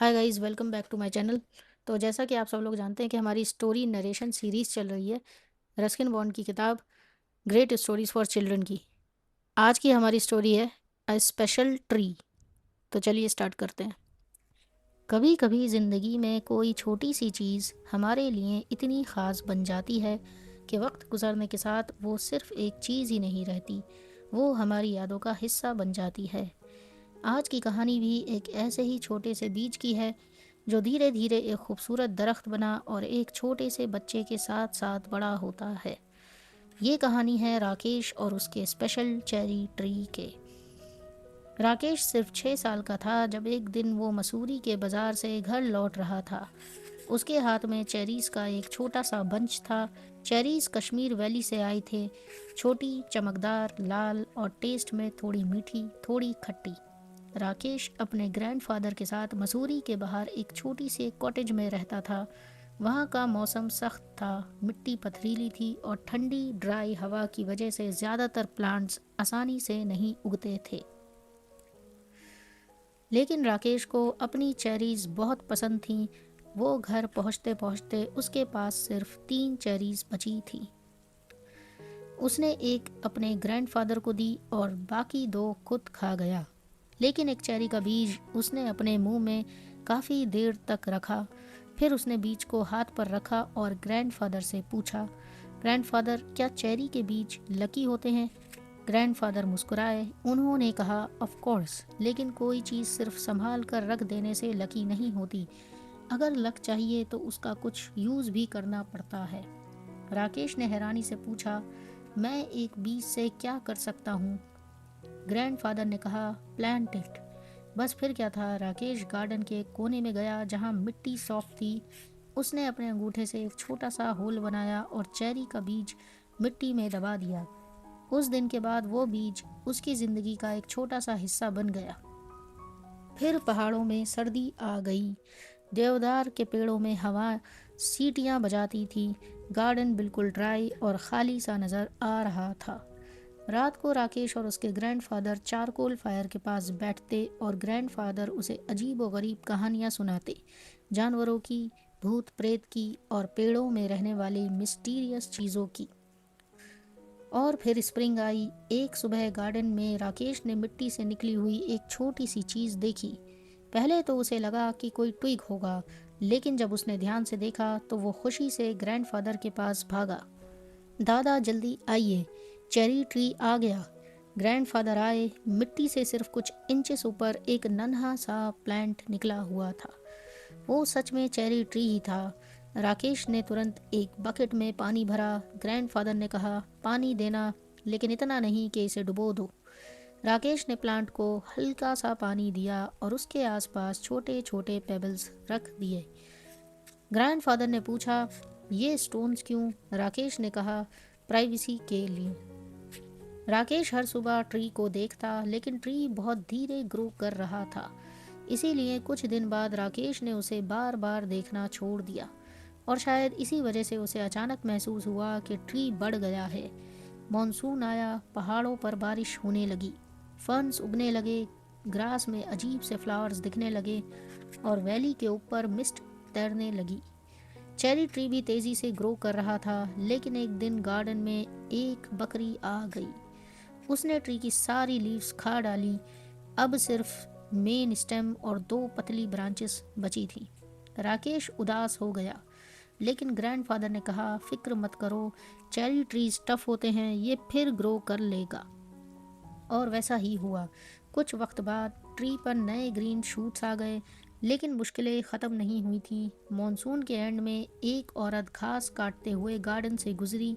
Hi guys, welcome back to my channel. तो जैसा कि आप सब लोग जानते हैं कि हमारी स्टोरी नरेशन सीरीज़ चल रही है रस्किन बॉन्ड की किताब ग्रेट स्टोरीज फॉर चिल्ड्रन की। आज की हमारी स्टोरी है अ स्पेशल ट्री। तो चलिए स्टार्ट करते हैं। कभी कभी ज़िंदगी में कोई छोटी सी चीज़ हमारे लिए इतनी ख़ास बन जाती है कि वक्त गुजरने के साथ वो सिर्फ़ एक चीज़ ही नहीं रहती, वो हमारी यादों का हिस्सा बन जाती है। आज की कहानी भी एक ऐसे ही छोटे से बीज की है जो धीरे धीरे एक खूबसूरत दरख्त बना और एक छोटे से बच्चे के साथ साथ बड़ा होता है। ये कहानी है राकेश और उसके स्पेशल चेरी ट्री के। राकेश सिर्फ 6 साल का था जब एक दिन वो मसूरी के बाजार से घर लौट रहा था। उसके हाथ में चेरीज का एक छोटा सा बंच था। चेरीज कश्मीर वैली से आए थे, छोटी, चमकदार, लाल और टेस्ट में थोड़ी मीठी, थोड़ी खट्टी। राकेश अपने ग्रैंडफादर के साथ मसूरी के बाहर एक छोटी सी कॉटेज में रहता था। वहाँ का मौसम सख्त था, मिट्टी पथरीली थी और ठंडी ड्राई हवा की वजह से ज़्यादातर प्लांट्स आसानी से नहीं उगते थे। लेकिन राकेश को अपनी चेरीज बहुत पसंद थीं। वो घर पहुँचते पहुँचते उसके पास सिर्फ 3 चेरीज बची थी। उसने एक अपने ग्रैंडफादर को दी और बाकी 2 खुद खा गया। लेकिन एक चेरी का बीज उसने अपने मुंह में काफ़ी देर तक रखा। फिर उसने बीज को हाथ पर रखा और ग्रैंडफादर से पूछा, ग्रैंडफादर, क्या चेरी के बीज लकी होते हैं? ग्रैंडफादर मुस्कुराए। उन्होंने कहा, ऑफ कोर्स, लेकिन कोई चीज़ सिर्फ संभाल कर रख देने से लकी नहीं होती। अगर लक चाहिए तो उसका कुछ यूज़ भी करना पड़ता है। राकेश ने हैरानी से पूछा, मैं एक बीज से क्या कर सकता हूँ? ग्रैंडफादर ने कहा, प्लांट इट। बस फिर क्या था, राकेश गार्डन के कोने में गया जहाँ मिट्टी सॉफ्ट थी। उसने अपने अंगूठे से एक छोटा सा होल बनाया और चेरी का बीज मिट्टी में दबा दिया। उस दिन के बाद वो बीज उसकी ज़िंदगी का एक छोटा सा हिस्सा बन गया। फिर पहाड़ों में सर्दी आ गई। देवदार के पेड़ों में हवा सीटियाँ बजाती थी। गार्डन बिल्कुल ड्राई और खाली सा नज़र आ रहा था। रात को राकेश और उसके ग्रैंडफादर चारकोल फायर के पास बैठते और ग्रैंडफादर उसे अजीब व गरीब कहानियाँ सुनाते, जानवरों की, भूत प्रेत की और पेड़ों में रहने वाली मिस्टीरियस चीज़ों की। और फिर स्प्रिंग आई। एक सुबह गार्डन में राकेश ने मिट्टी से निकली हुई एक छोटी सी चीज़ देखी। पहले तो उसे लगा कि कोई ट्विग होगा, लेकिन जब उसने ध्यान से देखा तो वो खुशी से ग्रैंडफादर के पास भागा। दादा जल्दी आइए, चेरी ट्री आ गया। ग्रैंडफादर आए। मिट्टी से सिर्फ कुछ इंचेस ऊपर एक नन्हा सा प्लांट निकला हुआ था। वो सच में चेरी ट्री ही था। राकेश ने तुरंत एक बकेट में पानी भरा। ग्रैंडफादर ने कहा, पानी देना, लेकिन इतना नहीं कि इसे डुबो दो। राकेश ने प्लांट को हल्का सा पानी दिया और उसके आसपास छोटे छोटे पेबल्स रख दिए। ग्रैंडफादर ने पूछा, ये स्टोन्स क्यों? राकेश ने कहा, प्राइवेसी के लिए। राकेश हर सुबह ट्री को देखता, लेकिन ट्री बहुत धीरे ग्रो कर रहा था। इसीलिए कुछ दिन बाद राकेश ने उसे बार बार देखना छोड़ दिया। और शायद इसी वजह से उसे अचानक महसूस हुआ कि ट्री बढ़ गया है। मॉनसून आया, पहाड़ों पर बारिश होने लगी, फर्न्स उगने लगे, ग्रास में अजीब से फ्लावर्स दिखने लगे और वैली के ऊपर मिस्ट तैरने लगी। चेरी ट्री भी तेजी से ग्रो कर रहा था। लेकिन एक दिन गार्डन में एक बकरी आ गई। उसने ट्री की सारी लीव्स खा डाली। अब सिर्फ मेन स्टेम और 2 पतली ब्रांचेस बची थी। राकेश उदास हो गया, लेकिन ग्रैंडफादर ने कहा, फिक्र मत करो, चेरी ट्रीज टफ होते हैं, ये फिर ग्रो कर लेगा। और वैसा ही हुआ। कुछ वक्त बाद ट्री पर नए ग्रीन शूट्स आ गए, लेकिन मुश्किलें ख़त्म नहीं हुई थी। मॉनसून के एंड में एक औरत घास काटते हुए गार्डन से गुजरी।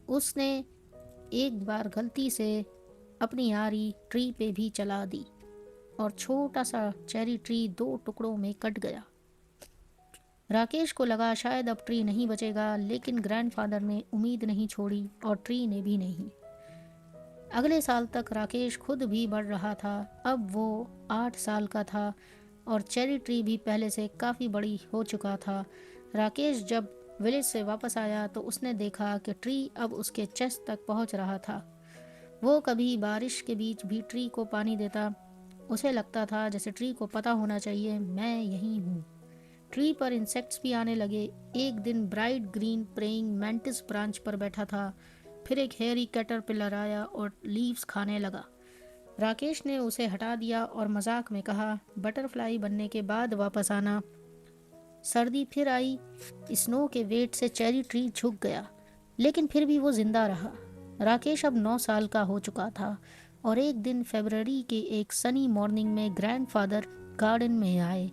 उसने एक बार गलती से अपनी आरी ट्री पे भी चला दी और छोटा सा चेरी ट्री 2 टुकड़ों में कट गया। राकेश को लगा शायद अब ट्री नहीं बचेगा, लेकिन ग्रैंडफादर ने उम्मीद नहीं छोड़ी और ट्री ने भी नहीं। अगले साल तक राकेश खुद भी बढ़ रहा था। अब वो 8 साल का था और चेरी ट्री भी पहले से काफ़ी बड़ी हो चुका था। राकेश जब विलेज से वापस आया तो उसने देखा कि ट्री अब उसके चेस्ट तक पहुंच रहा था। वो कभी बारिश के बीच भी ट्री को पानी देता, उसे लगता था जैसे ट्री को पता होना चाहिए मैं यहीं हूँ। ट्री पर इंसेक्ट्स भी आने लगे। एक दिन bright green praying mantis branch पर बैठा था। फिर एक हेयरी कैटरपिलर आया और लीव्स खाने लगा। राकेश ने उसे हटा दिया और मजाक में कहा, बटरफ्लाई बनने के बाद वापस आना। सर्दी फिर आई। स्नो के वेट से चेरी ट्री झुक गया, लेकिन फिर भी वो जिंदा रहा। राकेश अब 9 साल का हो चुका था और एक दिन फरवरी के एक सनी मॉर्निंग में ग्रैंडफादर गार्डन में आए।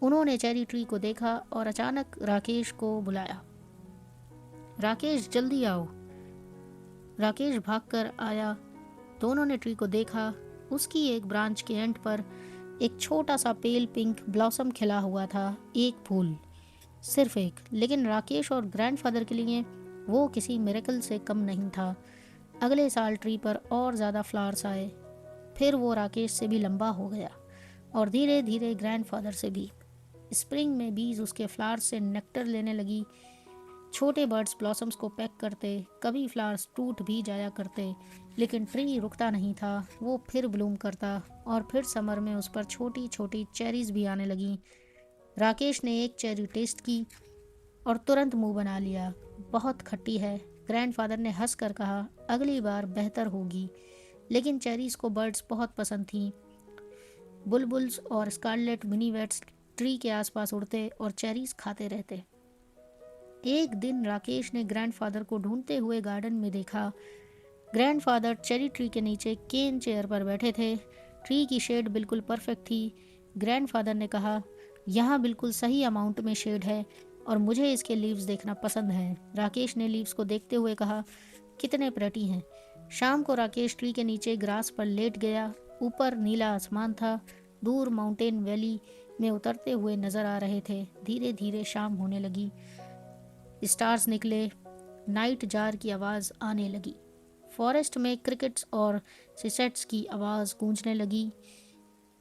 उन्होंने चेरी ट्री को देखा और अचानक राकेश को बुलाया। राकेश जल्दी आओ। राकेश भागकर आया। दोनों ने ट्री को देखा। उसकी एक ब्रांच के एंड पर एक छोटा सा पेल पिंक ब्लॉसम खिला हुआ था। एक फूल, सिर्फ एक। लेकिन राकेश और ग्रैंडफादर के लिए वो किसी मिरेकल से कम नहीं था। अगले साल ट्री पर और ज़्यादा फ्लावर्स आए। फिर वो राकेश से भी लंबा हो गया और धीरे धीरे ग्रैंडफादर से भी। स्प्रिंग में बीज उसके फ्लावर्स से नेक्टर लेने लगी। छोटे बर्ड्स ब्लॉसम्स को पैक करते। कभी फ्लावर्स टूट भी जाया करते, लेकिन ट्री रुकता नहीं था। वो फिर ब्लूम करता और फिर समर में उस पर छोटी छोटी चेरीज भी आने लगी। राकेश ने एक चेरी टेस्ट की और तुरंत मुंह बना लिया। बहुत खट्टी है। ग्रैंडफादर ने हंस कर कहा, अगली बार बेहतर होगी। लेकिन चेरीज को बर्ड्स बहुत पसंद थीं। बुलबुल्स और स्कारलेट मिनीवेट्स ट्री के आसपास उड़ते और चेरीज खाते रहते। एक दिन राकेश ने ग्रैंडफादर को ढूंढते हुए गार्डन में देखा। ग्रैंडफादर चेरी ट्री के नीचे केन चेयर पर बैठे थे। ट्री की शेड बिल्कुल परफेक्ट थी। ग्रैंडफादर ने कहा, यहाँ बिल्कुल सही अमाउंट में शेड है और मुझे इसके लीव्स देखना पसंद है। राकेश ने लीव्स को देखते हुए कहा, कितने प्रेटी हैं। शाम को राकेश ट्री के नीचे ग्रास पर लेट गया। ऊपर नीला आसमान था। दूर माउंटेन वैली में उतरते हुए नजर आ रहे थे। धीरे धीरे शाम होने लगी। स्टार्स निकले। नाइट जार की आवाज़ आने लगी। फॉरेस्ट में क्रिकेट्स और सिसेट्स की आवाज़ गूंजने लगी।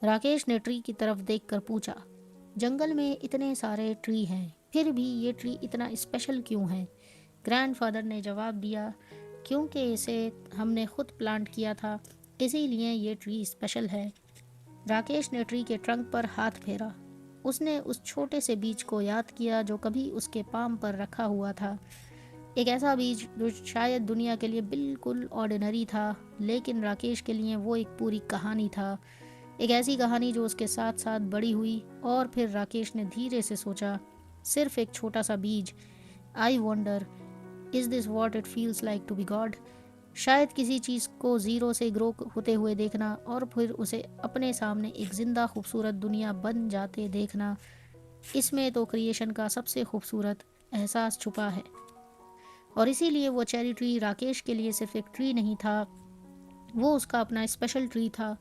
राकेश ने ट्री की तरफ देखकर पूछा, जंगल में इतने सारे ट्री हैं, फिर भी ये ट्री इतना स्पेशल क्यों है? ग्रैंडफादर ने जवाब दिया, क्योंकि इसे हमने खुद प्लांट किया था, इसीलिए ये ट्री स्पेशल है। राकेश ने ट्री के ट्रंक पर हाथ फेरा। उसने उस छोटे से बीज को याद किया जो कभी उसके पाम पर रखा हुआ था। एक ऐसा बीज जो शायद दुनिया के लिए बिल्कुल ऑर्डिनरी था, लेकिन राकेश के लिए वो एक पूरी कहानी था। एक ऐसी कहानी जो उसके साथ साथ बड़ी हुई। और फिर राकेश ने धीरे से सोचा, सिर्फ एक छोटा सा बीज। I wonder, is this what it feels like to be God? शायद किसी चीज़ को ज़ीरो से ग्रो होते हुए देखना और फिर उसे अपने सामने एक जिंदा खूबसूरत दुनिया बन जाते देखना, इसमें तो क्रिएशन का सबसे खूबसूरत एहसास छुपा है। और इसीलिए वो चेरी ट्री राकेश के लिए सिर्फ एक ट्री नहीं था, वो उसका अपना स्पेशल ट्री था।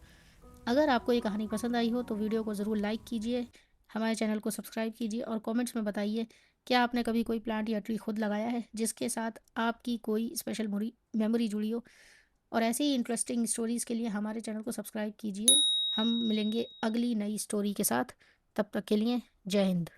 अगर आपको ये कहानी पसंद आई हो तो वीडियो को ज़रूर लाइक कीजिए, हमारे चैनल को सब्सक्राइब कीजिए और कमेंट्स में बताइए, क्या आपने कभी कोई प्लांट या ट्री खुद लगाया है जिसके साथ आपकी कोई स्पेशल मेमोरी जुड़ी हो? और ऐसे ही इंटरेस्टिंग स्टोरीज़ के लिए हमारे चैनल को सब्सक्राइब कीजिए। हम मिलेंगे अगली नई स्टोरी के साथ। तब तक के लिए जय हिंद।